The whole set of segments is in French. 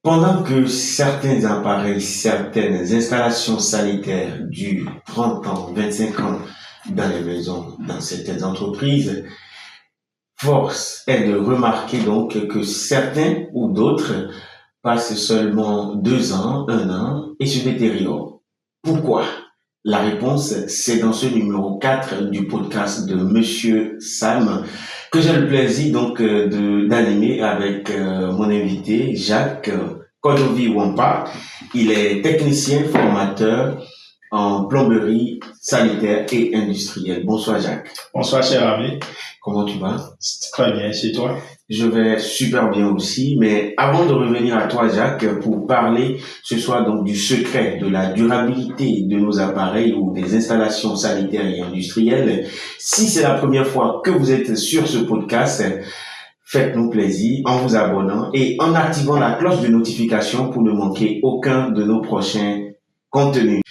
Pendant que certains appareils, certaines installations sanitaires durent 30 ans, 25 ans dans les maisons, dans certaines entreprises, force est de remarquer donc que certains ou d'autres passent seulement 2 ans, 1 an et se détériorent. Pourquoi? La réponse, c'est dans ce numéro 4 du podcast de Monsieur Sam que j'ai le plaisir donc d'animer avec mon invité Jacques Kodovi-Wampa. Il est technicien formateur en plomberie sanitaire et industrielle. Bonsoir Jacques. Bonsoir cher ami. Comment tu vas? Très bien, chez toi? Je vais super bien aussi, mais avant de revenir à toi Jacques, pour parler ce soir donc du secret de la durabilité de nos appareils ou des installations sanitaires et industrielles, si c'est la première fois que vous êtes sur ce podcast, faites-nous plaisir en vous abonnant et en activant la cloche de notification pour ne manquer aucun de nos prochains contenus.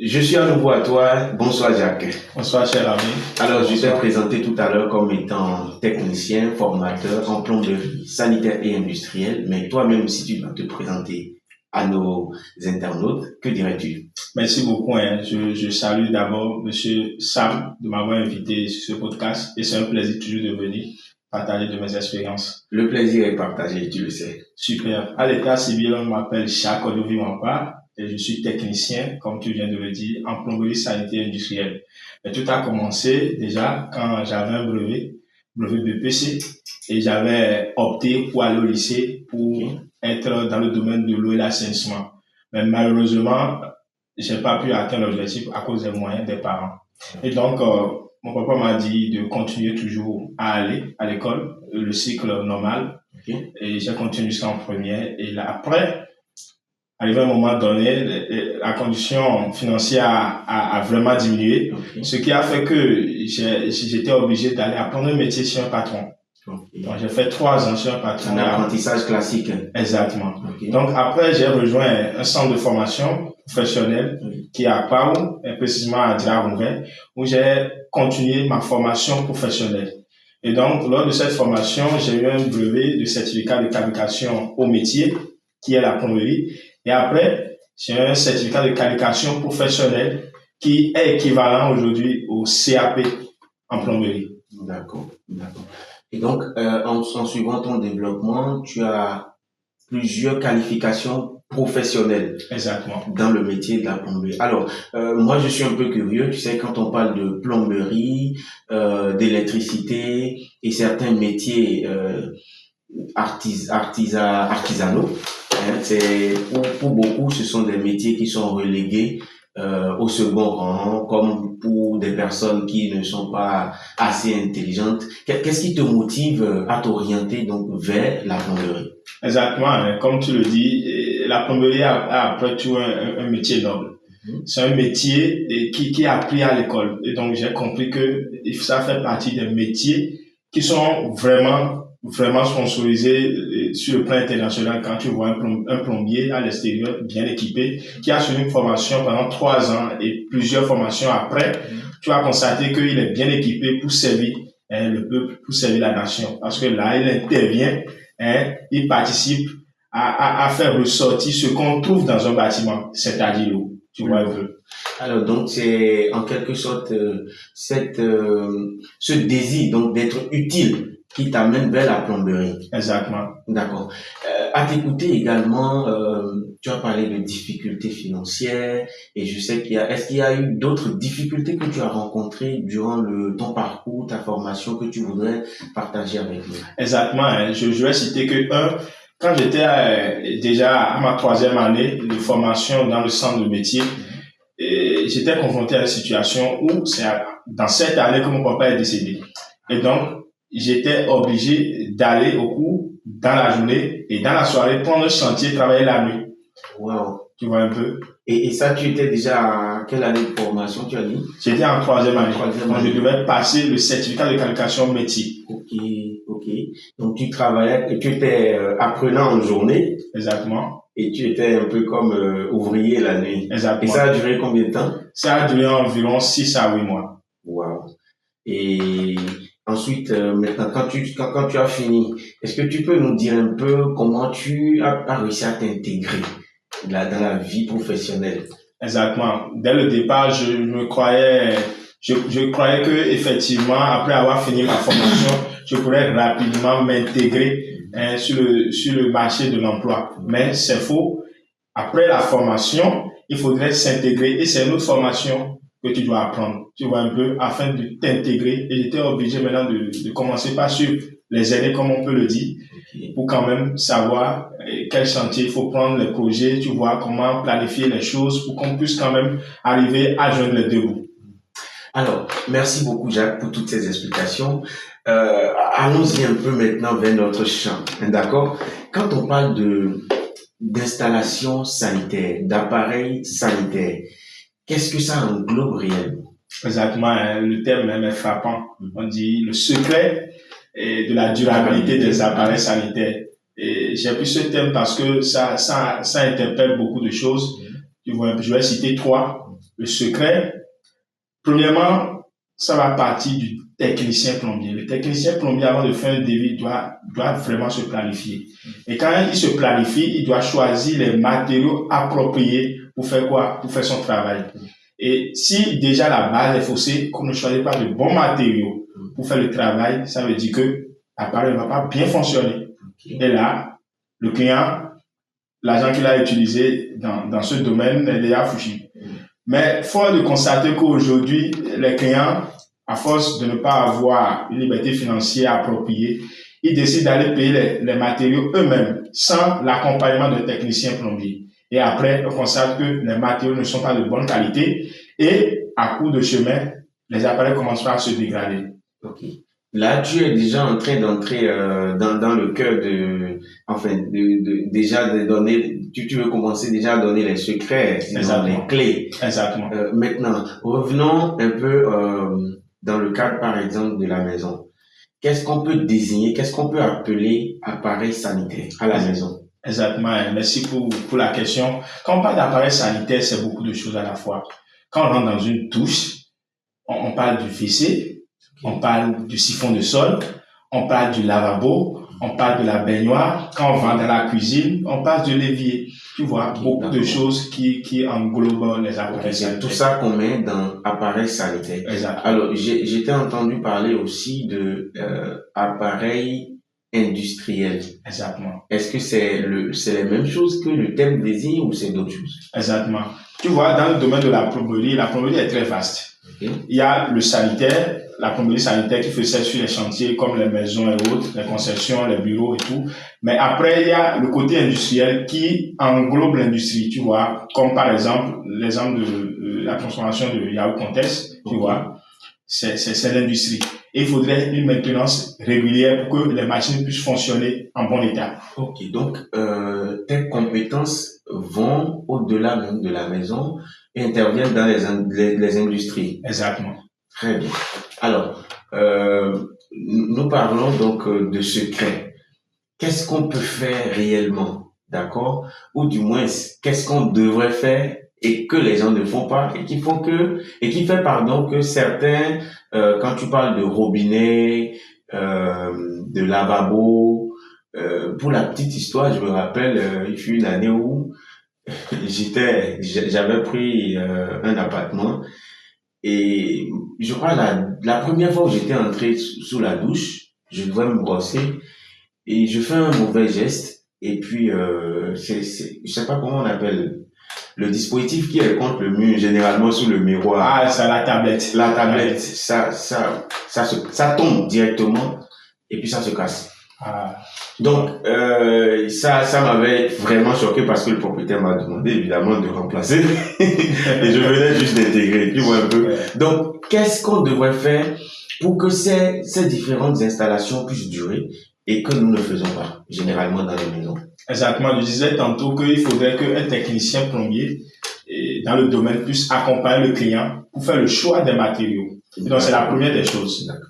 Je suis à nouveau à toi. Bonsoir Jacques. Bonsoir cher ami. Alors je t'ai présenté tout à l'heure comme étant technicien, formateur en plomberie sanitaire et industrielle, mais toi-même si tu dois te présenter à nos internautes, que dirais-tu? Merci beaucoup. Je salue d'abord Monsieur Sam de m'avoir invité sur ce podcast et c'est un plaisir toujours de venir partager de mes expériences. Le plaisir est partagé, tu le sais. Super. À l'état civil, on m'appelle Jacques Kodovi-Wampa et je suis technicien, comme tu viens de le dire, en plomberie sanitaire industrielle. Mais tout a commencé déjà quand j'avais un brevet BPC, et j'avais opté pour aller au lycée pour être dans le domaine de l'eau et l'assainissement. Mais malheureusement, j'ai pas pu atteindre l'objectif à cause des moyens des parents. Et donc, mon papa m'a dit de continuer toujours à aller à l'école, le cycle normal. Okay. Et j'ai continué jusqu'en première. Et là, après, arrivé à un moment donné, la condition financière a vraiment diminué. Okay. Ce qui a fait que j'étais obligé d'aller apprendre un métier chez un patron. Okay. Donc, j'ai fait 3 ans chez un patron. Un apprentissage classique. Exactement. Okay. Donc, après, j'ai rejoint un centre de formation professionnelle qui est à Pau, et précisément à Dirarouvet, où j'ai continué ma formation professionnelle. Et donc, lors de cette formation, j'ai eu un brevet de certificat de qualification au métier, qui est la plomberie. Et après, j'ai un certificat de qualification professionnelle qui est équivalent aujourd'hui au CAP en plomberie. D'accord, d'accord. Et donc, en suivant ton développement, tu as plusieurs qualifications professionnelles. Exactement. Dans le métier de la plomberie. Alors, moi, je suis un peu curieux. Tu sais, quand on parle de plomberie, d'électricité et certains métiers artisanaux, c'est pour beaucoup, ce sont des métiers qui sont relégués au second rang, comme pour des personnes qui ne sont pas assez intelligentes. Qu'est-ce qui te motive à t'orienter donc vers la plomberie? Exactement, comme tu le dis, la plomberie a après tout un métier noble. C'est un métier qui est appris à l'école. Et donc, j'ai compris que ça fait partie des métiers qui sont vraiment sponsorisés sur le plan international. Quand tu vois un plombier à l'extérieur bien équipé, qui a suivi une formation pendant 3 ans et plusieurs formations après, tu vas constater qu'il est bien équipé pour servir le peuple, pour servir la nation. Parce que là, il intervient, il participe à faire ressortir ce qu'on trouve dans un bâtiment, c'est-à-dire l'eau. Tu vois un peu. Alors donc c'est en quelque sorte ce désir donc d'être utile qui t'amène vers la plomberie. Exactement. D'accord. À t'écouter également, tu as parlé de difficultés financières et je sais est-ce qu'il y a eu d'autres difficultés que tu as rencontrées durant ton parcours, ta formation que tu voudrais partager avec nous? Exactement. Je vais citer que quand j'étais déjà à ma 3e année de formation dans le centre de métier, j'étais confronté à une situation où c'est dans cette année que mon papa est décédé. Et donc, j'étais obligé d'aller au cours dans la journée et dans la soirée prendre un chantier, travailler la nuit. Wow. Tu vois un peu. Et ça, tu étais déjà à quelle année de formation, tu as dit? J'étais en 3e année. Donc, je devais passer le certificat de qualification métier. Ok. Donc, tu travaillais et tu étais apprenant en journée. Exactement. Et tu étais un peu comme ouvrier la nuit. Exactement. Et ça a duré combien de temps? Ça a duré environ 6 à 8 mois. Wow. Et ensuite, maintenant, quand tu as fini, est-ce que tu peux nous dire un peu comment tu as réussi à t'intégrer dans la vie professionnelle? Exactement. Dès le départ, je croyais que effectivement, après avoir fini ma formation, je pourrais rapidement m'intégrer sur le marché de l'emploi. Mais c'est faux. Après la formation, il faudrait s'intégrer et c'est une autre formation que tu dois apprendre. Tu vois un peu, afin de t'intégrer. Et j'étais obligé maintenant de commencer par suivre les aînés, comme on peut le dire, pour quand même savoir quel chantier il faut prendre, les projets, tu vois, comment planifier les choses pour qu'on puisse quand même arriver à joindre les deux bouts. Alors, merci beaucoup Jacques pour toutes ces explications. Allons-y un peu maintenant vers notre champ, d'accord? Quand on parle d'installation sanitaire, d'appareils sanitaires, qu'est-ce que ça englobe réellement? Exactement, le terme même est frappant. On dit le secret de la durabilité des appareils sanitaires. Et j'ai pris ce terme parce que ça interpelle beaucoup de choses. Je vais citer trois. Le secret, premièrement, ça va partir du technicien plombier. Le technicien plombier, avant de faire un devis, doit vraiment se planifier. Et quand il se planifie, il doit choisir les matériaux appropriés pour faire quoi? Pour faire son travail. Et si déjà la base est faussée, qu'on ne choisit pas de bons matériaux pour faire le travail, ça veut dire que l'appareil ne va pas bien fonctionner. Et là, le client, l'argent qu'il a utilisé dans ce domaine est déjà foutu. Mais fort de constater qu'aujourd'hui, les clients, à force de ne pas avoir une liberté financière appropriée, ils décident d'aller payer les matériaux eux-mêmes sans l'accompagnement d'un technicien plombier. Et après, on constate que les matériaux ne sont pas de bonne qualité et à court de chemin, les appareils commencent à se dégrader. Ok. Là, tu es déjà en train d'entrer dans le cœur déjà de donner. Tu veux commencer déjà à donner les secrets, les clés. Exactement. Maintenant, revenons un peu dans le cadre, par exemple, de la maison. Qu'est-ce qu'on peut désigner, qu'est-ce qu'on peut appeler appareil sanitaire à la maison? Exactement. Merci pour la question. Quand on parle d'appareil sanitaire, c'est beaucoup de choses à la fois. Quand on rentre dans une douche, on parle du WC, on parle du siphon de sol, on parle du lavabo, on parle de la baignoire. Quand on va dans la cuisine, on parle de l'évier. Tu vois, beaucoup de choses qui englobent les appareils sanitaires. C'est tout ça qu'on met dans appareil sanitaire. Exactement. Alors, j'ai entendu parler aussi de appareil industriel. Exactement. Est-ce que c'est les mêmes choses que le terme désigne ou c'est d'autres choses? Exactement. Tu vois, dans le domaine de la plomberie est très vaste. Okay. Il y a le sanitaire, la plomberie sanitaire qui faisait sur les chantiers comme les maisons et autres, les concessions, les bureaux et tout. Mais après, il y a le côté industriel qui englobe l'industrie, tu vois, comme par exemple l'exemple de la transformation de Yahoo Contest, tu vois, c'est l'industrie. Et il faudrait une maintenance régulière pour que les machines puissent fonctionner en bon état. Ok, donc tes compétences vont au-delà même de la maison et interviennent dans les industries. Exactement. Très bien. Alors, nous parlons donc de secret. Qu'est-ce qu'on peut faire réellement, d'accord? Ou du moins, qu'est-ce qu'on devrait faire et que les gens ne font pas et qui fait que certains, quand tu parles de robinet, de lavabo, pour la petite histoire, je me rappelle, il fut une année où j'avais pris un appartement et je crois la première fois où j'étais entré sous la douche, je devais me brosser et je fais un mauvais geste et puis je sais pas comment on appelle le dispositif qui est contre le mur, généralement sous le miroir. Ah, c'est la tablette. La tablette, ça tombe directement et puis ça se casse. Ah. Donc, ça m'avait vraiment choqué parce que le propriétaire m'a demandé évidemment de remplacer et je venais juste d'intégrer, tu vois un peu. Ouais. Donc, qu'est-ce qu'on devrait faire pour que ces différentes installations puissent durer et que nous ne faisons pas, généralement dans les maisons? Exactement. Je disais tantôt qu'il faudrait qu'un technicien plombier dans le domaine puisse accompagner le client pour faire le choix des matériaux. Donc, c'est la première des choses. D'accord.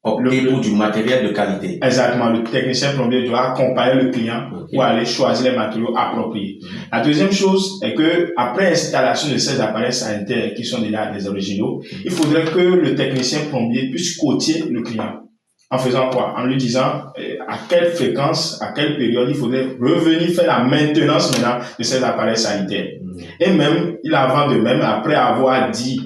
Opter pour du matériel de qualité. Exactement. Le technicien plombier doit accompagner le client pour aller choisir les matériaux appropriés. La deuxième chose est que, après installation de ces appareils sanitaires qui sont déjà des originaux, il faudrait que le technicien plombier puisse coacher le client. En faisant quoi? En lui disant à quelle fréquence, à quelle période il faudrait revenir faire la maintenance maintenant de ces appareils sanitaires. Et même, il avant de même, après avoir dit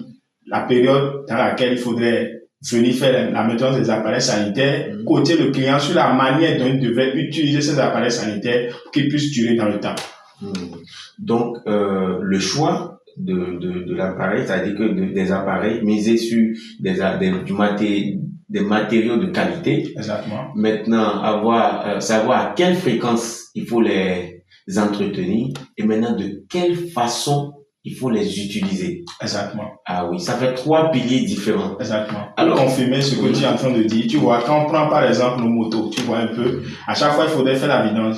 la période dans laquelle il faudrait venir faire la maintenance des appareils sanitaires, coacher le client sur la manière dont il devrait utiliser ces appareils sanitaires pour qu'ils puissent durer dans le temps. Donc, le choix de l'appareil, c'est-à-dire que des appareils misés sur des matériaux de qualité. Exactement. Maintenant, savoir à quelle fréquence il faut les entretenir et maintenant de quelle façon il faut les utiliser. Exactement. Ah oui, ça fait 3 piliers différents. Exactement. Alors, confirmer ce que tu es en train de dire, tu vois, quand on prend par exemple nos motos, tu vois un peu, à chaque fois il faudrait faire la vidange.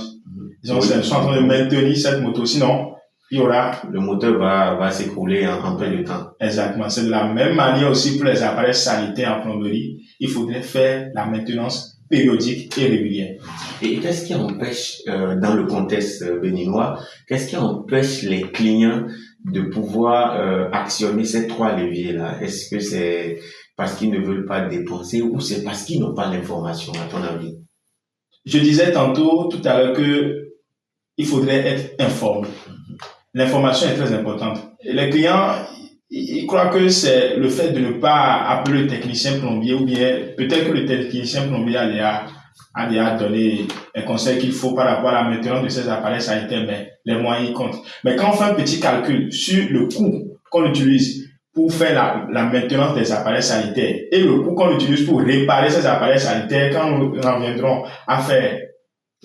Ils sont en train de maintenir cette moto, sinon il y aura... Le moteur va s'écrouler en peu de temps. Exactement. C'est de la même manière aussi pour les appareils sanitaires en plomberie. Il faudrait faire la maintenance périodique et régulière. Et qu'est-ce qui empêche, dans le contexte béninois, qu'est-ce qui empêche les clients de pouvoir actionner ces 3 leviers-là? Est-ce que c'est parce qu'ils ne veulent pas dépenser ou c'est parce qu'ils n'ont pas l'information, à ton avis? Je disais tantôt, tout à l'heure, que il faudrait être informé. L'information est très importante. Et les clients, ils croient que c'est le fait de ne pas appeler le technicien plombier ou bien peut-être que le technicien plombier a déjà donné les conseils qu'il faut par rapport à la maintenance de ces appareils sanitaires, mais les moyens comptent. Mais quand on fait un petit calcul sur le coût qu'on utilise pour faire la maintenance des appareils sanitaires et le coût qu'on utilise pour réparer ces appareils sanitaires, quand nous en viendrons à faire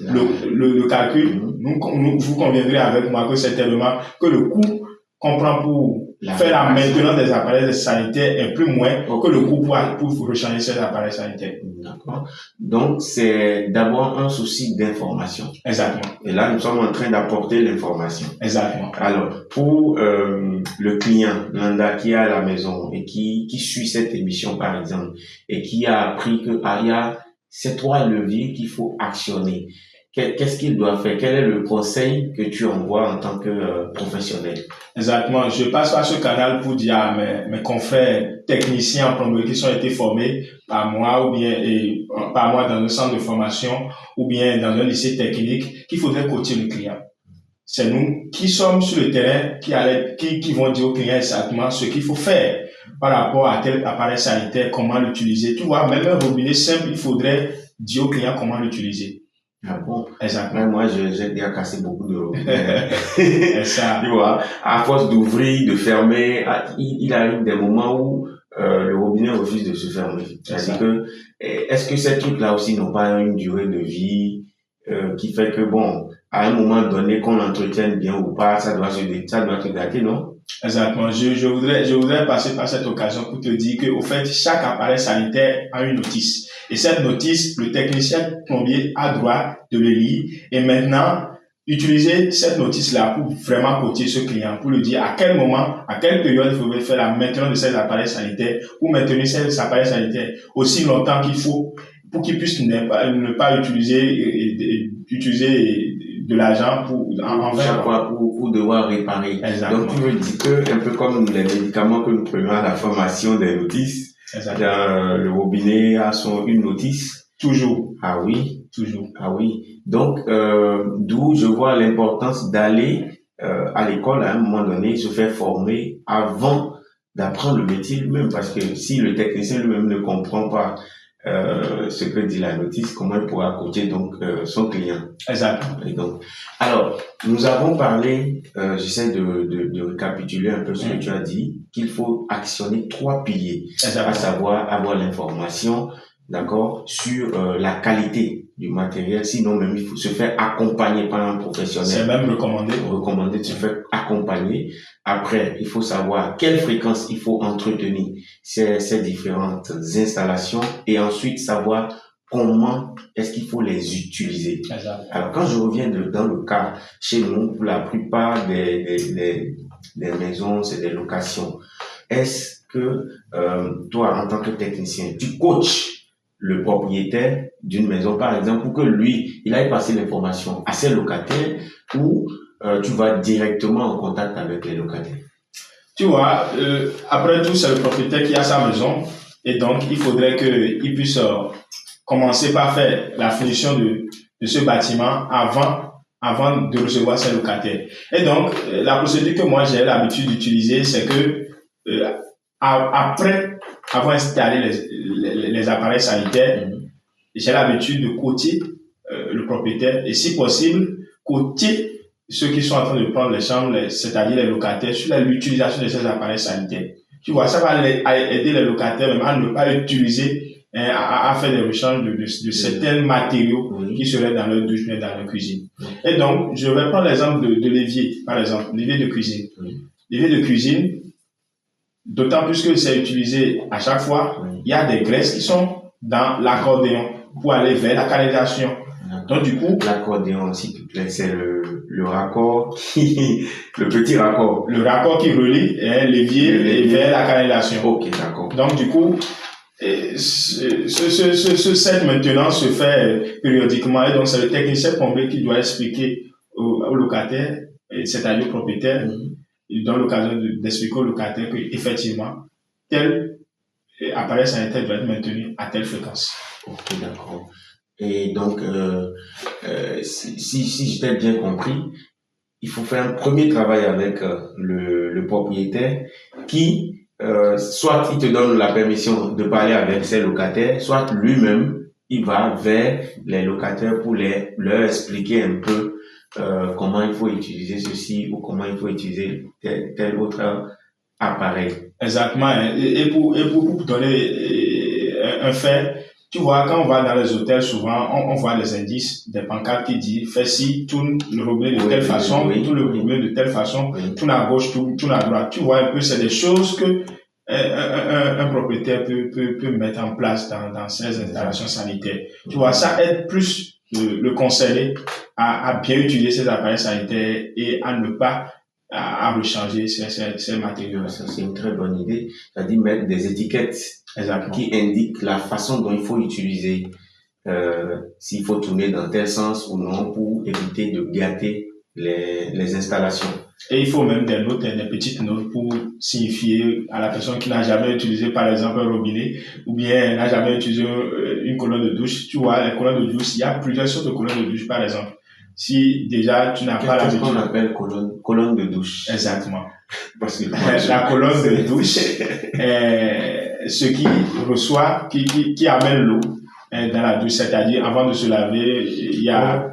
le calcul, vous conviendrez avec moi que certainement que le coût qu'on prend pour faire la maintenance des appareils sanitaires est plus moins que le coût pour rechanger ces appareils sanitaires. D'accord. Donc, c'est d'abord un souci d'information. Exactement. Et là, nous sommes en train d'apporter l'information. Exactement. Alors, pour le client lambda qui est à la maison et qui suit cette émission, par exemple, et qui a appris que il y a ces 3 leviers qu'il faut actionner. Qu'est-ce qu'il doit faire? Quel est le conseil que tu envoies en tant que professionnel? Exactement. Je passe par ce canal pour dire à mes confrères techniciens en plomberie qui ont été formés par moi ou bien par moi dans un centre de formation ou bien dans un lycée technique qu'il faudrait coacher le client. C'est nous qui sommes sur le terrain qui vont dire au client exactement ce qu'il faut faire par rapport à tel appareil sanitaire, comment l'utiliser. Tu vois, même un robinet simple, il faudrait dire au client comment l'utiliser. Ah bon? Exactement. Moi, j'ai déjà cassé beaucoup de robinets. Ça. Tu vois, à force d'ouvrir, de fermer, il arrive des moments où le robinet refuse de se fermer. C'est-à-dire que, est-ce que ces trucs-là aussi n'ont pas une durée de vie qui fait que, bon, à un moment donné, qu'on l'entretienne bien ou pas, ça doit te gâter, non? Exactement. Je voudrais passer par cette occasion pour te dire que, au fait, chaque appareil sanitaire a une notice. Et cette notice, le technicien plombier a droit de le lire. Et maintenant, utiliser cette notice-là pour vraiment coacher ce client, pour lui dire à quel moment, à quelle période il faudrait faire la maintenance de ces appareils sanitaires, pour maintenir ces appareils sanitaires aussi longtemps qu'il faut, pour qu'ils puissent ne pas utiliser de l'argent pour chaque fois pour devoir réparer. Exactement. Donc tu veux dire que un peu comme les médicaments que nous prenons à la formation des notices, le robinet a une notice. Toujours. Ah oui. Toujours. Ah oui. Donc d'où je vois l'importance d'aller à l'école à un moment donné, se faire former avant d'apprendre le métier lui-même, parce que si le technicien lui-même ne comprend pas ce que dit la notice, comment il pourra coacher donc son client. Exactement. Et donc, alors, nous avons parlé, j'essaie de récapituler un peu ce que tu as dit, qu'il faut actionner 3 piliers, à savoir avoir l'information, d'accord, sur la qualité du matériel, sinon même il faut se faire accompagner par un professionnel. C'est même recommandé De se faire accompagner. Après, il faut savoir à quelle fréquence il faut entretenir ces différentes installations et ensuite savoir comment est-ce qu'il faut les utiliser. Alors, quand je reviens dans le cas chez nous, pour la plupart des maisons, c'est des locations. Est-ce que toi, en tant que technicien, tu coaches le propriétaire d'une maison, par exemple, pour que lui, il aille passer l'information à ses locataires, ou tu vas directement en contact avec les locataires? Tu vois, après tout, c'est le propriétaire qui a sa maison et donc il faudrait qu'il puisse commencer par faire la finition de ce bâtiment avant de recevoir ses locataires. Et donc, la procédure que moi j'ai l'habitude d'utiliser, c'est que après avoir installé les appareils sanitaires, j'ai l'habitude de coter le propriétaire et si possible, coter ceux qui sont en train de prendre les chambres, c'est-à-dire les locataires, sur l'utilisation de ces appareils sanitaires. Tu vois, ça va aider les locataires même à ne pas utiliser, à faire des rechanges de certains matériaux qui seraient dans leur douche, mais dans leur cuisine. Et donc, je vais prendre l'exemple de l'évier, par exemple, l'évier de cuisine. L'évier de cuisine, d'autant plus que c'est utilisé à chaque fois, il y a des graisses qui sont dans l'accordéon pour aller vers la canalisation. Donc, du coup, l'accordéon, s'il te plaît, c'est le raccord le petit raccord. Le raccord qui relie l'évier vers la canalisation. Ok, d'accord. Donc, du coup, ce set maintenant se fait périodiquement et donc c'est le technicien plombier qui doit expliquer au locataire, c'est-à-dire au propriétaire, il donne l'occasion d'expliquer au locataire qu'effectivement, tel appareil sanitaire doit être maintenu à telle fréquence. Ok, d'accord. Et donc, si j'ai bien compris, il faut faire un premier travail avec le propriétaire qui, soit il te donne la permission de parler avec ses locataires, soit lui-même, il va vers les locataires pour leur expliquer un peu comment il faut utiliser ceci ou comment il faut utiliser tel autre appareil. Exactement. Et pour donner un fait, tu vois, quand on va dans les hôtels, souvent, on voit des indices, des pancartes qui disent, fais ci, tourne le robinet de telle façon, tourne le robinet de telle façon, tourne à gauche, tourne à droite. Tu vois un peu, c'est des choses que un propriétaire peut mettre en place dans ses installations sanitaires. Tu vois, ça aide plus le conseiller à bien utiliser ses appareils sanitaires et à ne pas à rechanger ces matériaux. Ça, c'est une très bonne idée. C'est-à-dire mettre des étiquettes qui indiquent la façon dont il faut utiliser, s'il faut tourner dans tel sens ou non, pour éviter de gâter les installations. Et il faut même des notes, des petites notes pour signifier à la personne qui n'a jamais utilisé, par exemple, un robinet, ou bien n'a jamais utilisé une colonne de douche. Tu vois, les colonnes de douche, il y a plusieurs sortes de colonnes de douche, par exemple. Si déjà tu n'as pas l'habitude. Qu'est-ce qu'on appelle colonne de douche? Exactement. Parce que la colonne de douche est ce qui reçoit, qui amène l'eau dans la douche, c'est-à-dire avant de se laver, il y a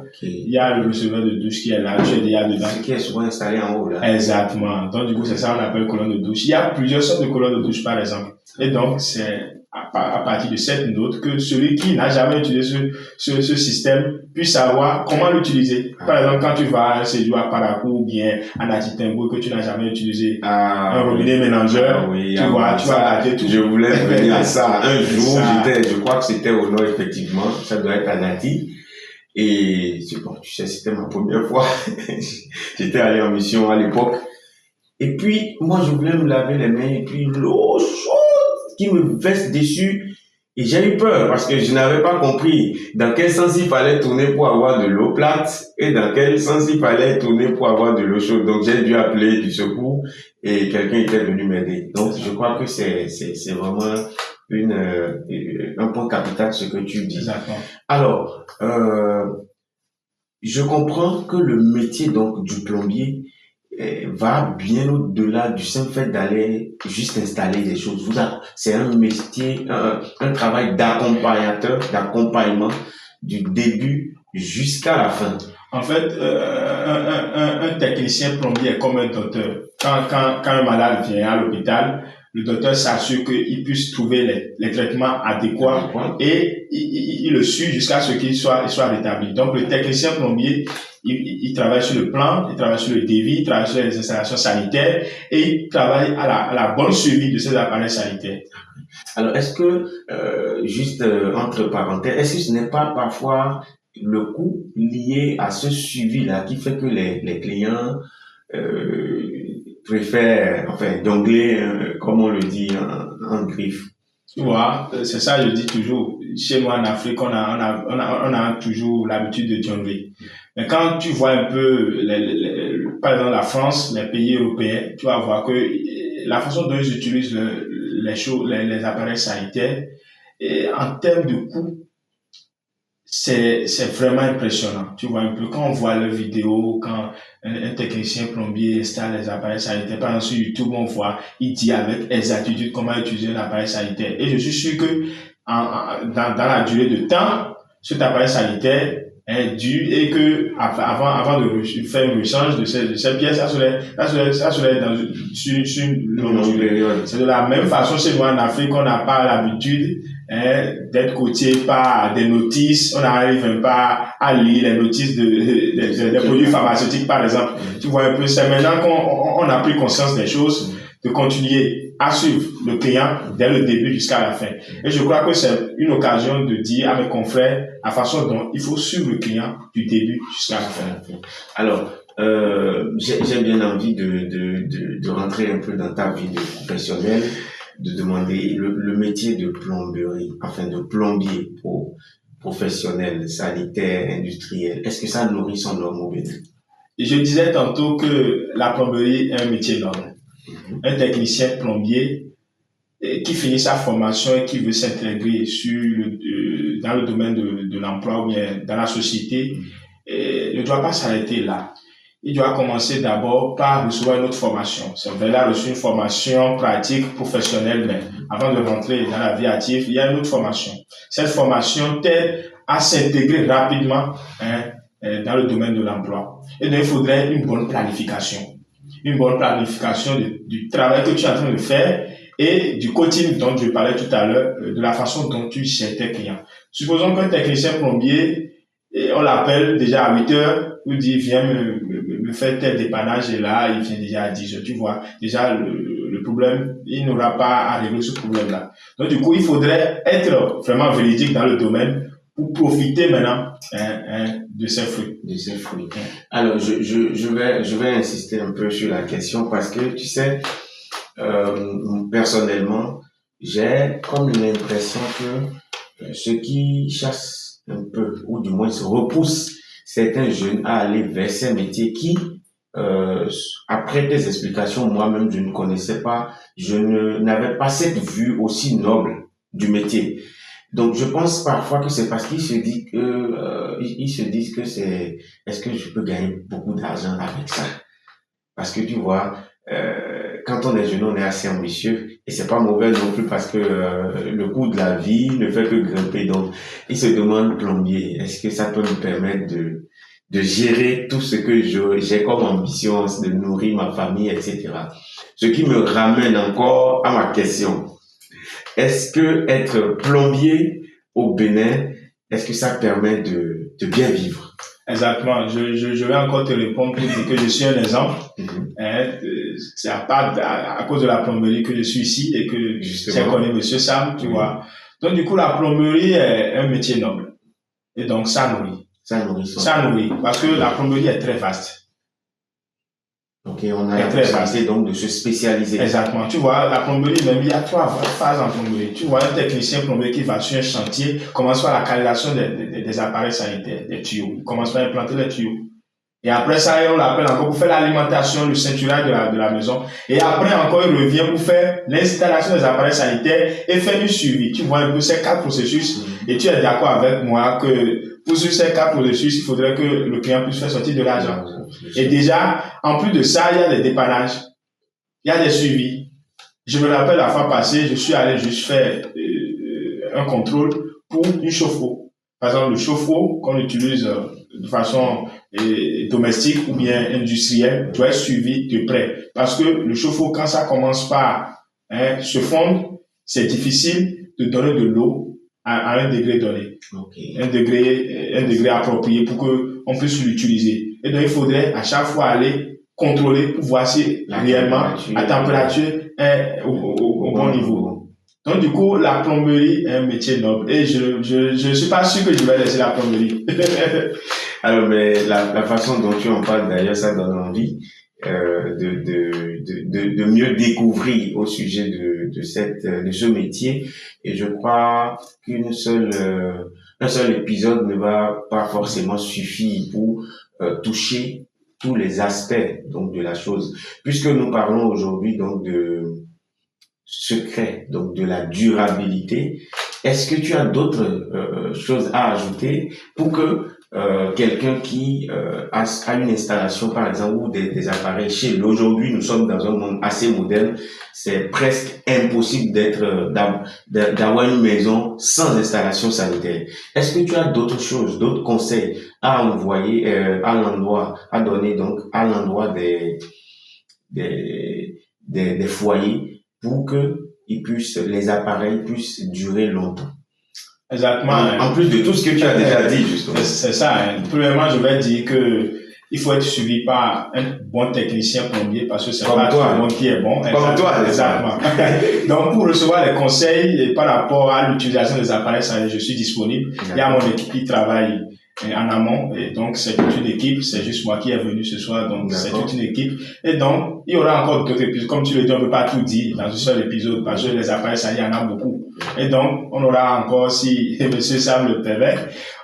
le receveur de douche qui est là, tu es déjà dedans. Ce qui est souvent installé en haut là. Exactement. Donc du coup, c'est ça qu'on appelle colonne de douche. Il y a plusieurs sortes de colonnes de douche par exemple. Et donc c'est à partir de cette note que celui qui n'a jamais utilisé ce système puisse savoir comment l'utiliser. Par exemple, quand tu vas à un séjour à Parakou ou bien à Natitembo que tu n'as jamais utilisé un robinet mélangeur, tu vas rater tout. Je voulais venir à ça. Un jour, je crois que c'était au nord effectivement, ça doit être à Nati. Et bon, tu sais, c'était ma première fois. J'étais allé en mission à l'époque. Et puis, moi, je voulais me laver les mains et puis l'eau chaude qui me verse dessus. Et j'ai eu peur parce que je n'avais pas compris dans quel sens il fallait tourner pour avoir de l'eau plate et dans quel sens il fallait tourner pour avoir de l'eau chaude. Donc, j'ai dû appeler du secours et quelqu'un était venu m'aider. Donc, je crois que c'est vraiment un point capital ce que tu dis. Exactement. Alors, je comprends que le métier donc du plombier va bien au-delà du simple fait d'aller juste installer des choses. C'est un métier, un travail d'accompagnement du début jusqu'à la fin. En fait, un technicien plombier est comme un docteur. Quand un malade vient à l'hôpital, le docteur s'assure qu'il puisse trouver les traitements adéquats et il le suit jusqu'à ce qu'il soit rétabli. Donc, le technicien plombier, il travaille sur le plan, il travaille sur le devis, il travaille sur les installations sanitaires et il travaille à la bonne suivi de ces appareils sanitaires. Alors, est-ce que, juste entre parenthèses, est-ce que ce n'est pas parfois le coût lié à ce suivi-là qui fait que les clients préfèrent, enfin, jongler, comme on le dit en griffe? Tu vois, c'est ça, je dis toujours. Chez nous en Afrique, on a toujours l'habitude de jongler. Mais quand tu vois un peu, par exemple la France, les pays européens, tu vas voir que la façon dont ils utilisent les choses, les appareils sanitaires, et en termes de coût, c'est vraiment impressionnant. Tu vois un peu, quand on voit leurs vidéos, quand un technicien plombier installe les appareils sanitaires, par exemple sur YouTube, on voit, il dit avec exactitude comment utiliser un appareil sanitaire. Et je suis sûr que dans la durée de temps, cet appareil sanitaire est dû et que avant de faire un échange de ces pièces, ça serait sur une longue durée. C'est de la même façon chez nous en Afrique, on n'a pas l'habitude d'être coaché par des notices, on n'arrive même pas à lire les notices des produits pharmaceutiques par exemple. Tu vois un peu, c'est maintenant qu'on a pris conscience des choses, de continuer à suivre le client dès le début jusqu'à la fin. Et je crois que c'est une occasion de dire à mes confrères la façon dont il faut suivre le client du début jusqu'à la fin. Alors, j'ai bien envie de rentrer un peu dans ta vie de professionnel, de demander le métier de plomberie, enfin de plombier pour professionnel, sanitaire, industriel. Est-ce que ça nourrit son homme au Bénin? Et je disais tantôt que la plomberie est un métier noble. Un technicien plombier qui finit sa formation et qui veut s'intégrer dans le domaine de l'emploi ou bien dans la société ne doit pas s'arrêter là. Il doit commencer d'abord par recevoir une autre formation. C'est vrai, il a reçu une formation pratique professionnelle, mais avant de rentrer dans la vie active, il y a une autre formation. Cette formation t'aide à s'intégrer rapidement dans le domaine de l'emploi. Et donc, il faudrait une bonne planification. Une bonne planification du travail que tu es en train de faire et du coaching dont je parlais tout à l'heure, de la façon dont tu gères tes clients. Supposons qu'un technicien plombier, on l'appelle déjà à 8 heures, il dit viens me faire tel dépannage et là, il vient déjà à 10 heures. Tu vois, déjà le problème, il n'aura pas à régler ce problème-là. Donc du coup, il faudrait être vraiment véridique dans le domaine pour profiter maintenant de ces fruits. De ces fruits. Alors, je vais insister un peu sur la question parce que, tu sais, personnellement, j'ai comme l'impression que ceux qui chassent un peu, ou du moins se repoussent certains jeunes à aller vers ces métiers qui, après tes explications, moi-même, je ne connaissais pas, n'avais pas cette vue aussi noble du métier. Donc, je pense parfois que c'est parce qu'ils se disent que, est-ce que je peux gagner beaucoup d'argent avec ça? Parce que tu vois, quand on est jeune, on est assez ambitieux et c'est pas mauvais non plus parce que le coût de la vie ne fait que grimper. Donc, ils se demandent plombier, est-ce que ça peut me permettre de gérer tout ce que j'ai comme ambition, de nourrir ma famille, etc. Ce qui me ramène encore à ma question. Est-ce que être plombier au Bénin, est-ce que ça permet de bien vivre? Exactement. Je vais encore te répondre pour dire que je suis un exemple. C'est à cause de la plomberie que je suis ici et que j'ai connu Monsieur Sam, tu vois. Donc, du coup, la plomberie est un métier noble. Et donc, ça nourrit. Ça nourrit. Ça nourrit. Parce que la plomberie est très vaste. Ok, on a la possibilité donc de se spécialiser. Exactement. Tu vois, la plomberie, même, il y a 3 phases en plomberie. Tu vois, un technicien plombier qui va sur un chantier commence par la calibration des appareils sanitaires, des tuyaux. Il commence par implanter les tuyaux. Et après ça, on l'appelle encore pour faire l'alimentation, le ceinturage de la maison. Et après encore, il revient pour faire l'installation des appareils sanitaires et faire du suivi. Tu vois un peu ces 4 processus. Et tu es d'accord avec moi que pour ces 4 processus, il faudrait que le client puisse faire sortir de l'argent. Et déjà, en plus de ça, il y a des dépannages. Il y a des suivis. Je me rappelle la fois passée, je suis allé juste faire un contrôle pour une chauffe-eau. Par exemple, le chauffe-eau qu'on utilise de façon domestique ou bien industrielle doit être suivi de près. Parce que le chauffe-eau, quand ça commence par se fondre, c'est difficile de donner de l'eau à un degré donné. Okay. Un degré approprié pour que on puisse l'utiliser. Et donc, il faudrait à chaque fois aller contrôler pour voir si réellement la température est au bon niveau. Donc, du coup, la plomberie est un métier noble. Et je suis pas sûr que je vais laisser la plomberie. Alors, mais la façon dont tu en parles, d'ailleurs, ça donne envie de mieux découvrir au sujet de ce métier. Et je crois un seul épisode ne va pas forcément suffire pour toucher tous les aspects donc de la chose. Puisque nous parlons aujourd'hui donc de secret, donc de la durabilité, est-ce que tu as d'autres choses à ajouter pour que quelqu'un qui a une installation, par exemple, ou des appareils chez lui. Aujourd'hui, nous sommes dans un monde assez moderne. C'est presque impossible d'avoir une maison sans installation sanitaire. Est-ce que tu as d'autres choses, d'autres conseils à envoyer à donner donc à l'endroit des foyers pour que les appareils puissent durer longtemps? Exactement. En plus de tout ce que tu as déjà dit, justement. C'est ça. Premièrement, je vais dire que il faut être suivi par un bon technicien plombier parce que c'est pas tout le monde qui est bon. Comme toi, exactement. Donc, pour recevoir les conseils par rapport à l'utilisation des appareils, je suis disponible. Il y a mon équipe qui travaille en amont, et donc c'est toute une équipe, c'est juste moi qui est venu ce soir, donc c'est toute une équipe, et donc il y aura encore d'autres épisodes, comme tu le dis, on ne peut pas tout dire dans un seul épisode, parce que les appareils, ça y en a beaucoup, et donc on aura encore, si monsieur Sam le permet,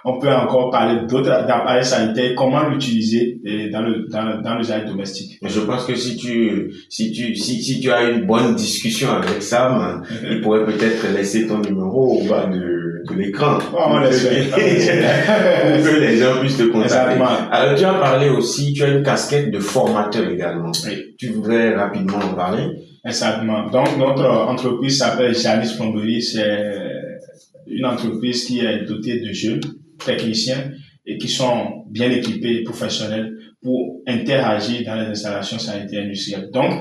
on peut encore parler d'autres appareils sanitaires, comment l'utiliser dans l'usage domestique. Je pense que si tu as une bonne discussion avec Sam, il pourrait peut-être laisser ton numéro au bas de l'écran. On l'espère. Pour que les gens puissent te contacter. Exactement. Alors, tu as parlé aussi, tu as une casquette de formateur également. Oui. Tu voudrais rapidement en parler? Exactement. Donc, notre entreprise s'appelle Janis Plomberie. C'est une entreprise qui est dotée de jeunes techniciens et qui sont bien équipés et professionnels pour interagir dans les installations sanitaires industrielles. Donc,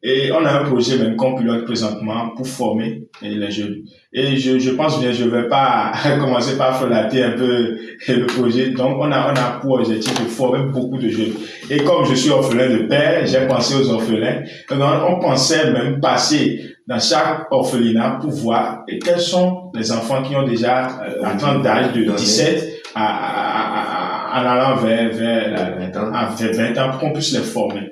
et on a un projet même qu'on pilote présentement pour former les jeunes. Et je pense bien, je vais pas commencer par flatter un peu le projet. Donc, on a pour objectif de former beaucoup de jeunes. Et comme je suis orphelin de père, j'ai pensé aux orphelins. Donc, on pensait même passer dans chaque orphelinat pour voir quels sont les enfants qui ont déjà un temps d'âge de 17 en allant vers 20 ans pour qu'on puisse les former.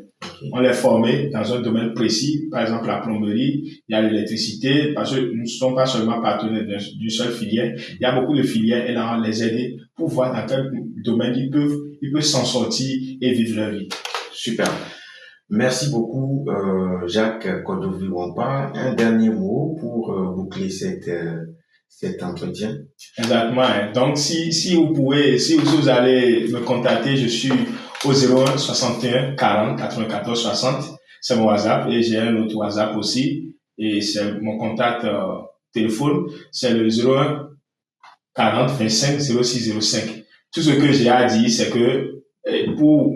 On les formait dans un domaine précis, par exemple la plomberie, il y a l'électricité, parce que nous ne sommes pas seulement partenaires d'une seule filière, il y a beaucoup de filières et là on les aide pour voir dans quel domaine ils peuvent s'en sortir et vivre leur vie. Super. Merci beaucoup Jacques Kodovi-Wampa. Un dernier mot pour boucler cet entretien. Exactement. Donc si vous allez me contacter, je suis au 01 61 40 94 60, c'est mon WhatsApp et j'ai un autre WhatsApp aussi et c'est mon contact téléphone, c'est le 01 40 25 06 05. Tout ce que j'ai à dire, c'est que pour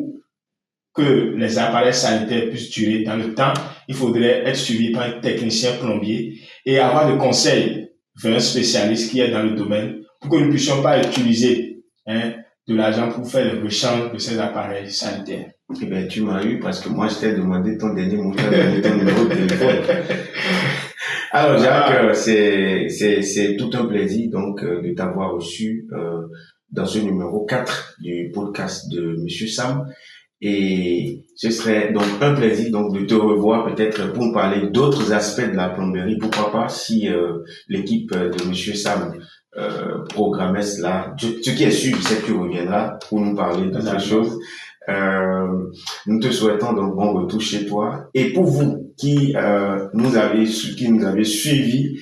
que les appareils sanitaires puissent durer dans le temps, il faudrait être suivi par un technicien plombier et avoir des conseils vers un spécialiste qui est dans le domaine pour que nous ne puissions pas utiliser de l'argent pour faire le rechange de ces appareils sanitaires. Eh bien, tu m'as eu parce que moi, je t'ai demandé ton dernier mot, ton numéro de téléphone. Alors, Jacques, c'est tout un plaisir, donc, de t'avoir reçu, dans ce numéro 4 du podcast de Monsieur Sam. Et ce serait donc un plaisir donc de te revoir peut-être pour parler d'autres aspects de la plomberie. Pourquoi pas si l'équipe de Monsieur Sam programmait cela. Ce qui est sûr, c'est que tu reviendras pour nous parler d'autres choses. Nous te souhaitons donc bon retour chez toi. Et pour vous qui nous avez suivis,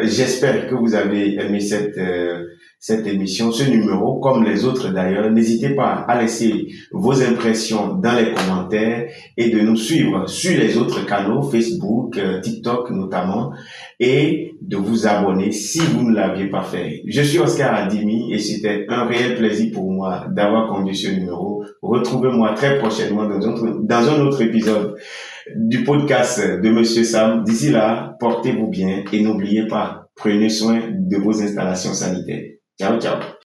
j'espère que vous avez aimé cette émission, ce numéro, comme les autres d'ailleurs. N'hésitez pas à laisser vos impressions dans les commentaires et de nous suivre sur les autres canaux, Facebook, TikTok notamment, et de vous abonner si vous ne l'aviez pas fait. Je suis Oscar Adimi et c'était un réel plaisir pour moi d'avoir conduit ce numéro. Retrouvez-moi très prochainement dans un autre épisode du podcast de Monsieur Sam. D'ici là, portez-vous bien et n'oubliez pas, prenez soin de vos installations sanitaires. Ciao, ciao.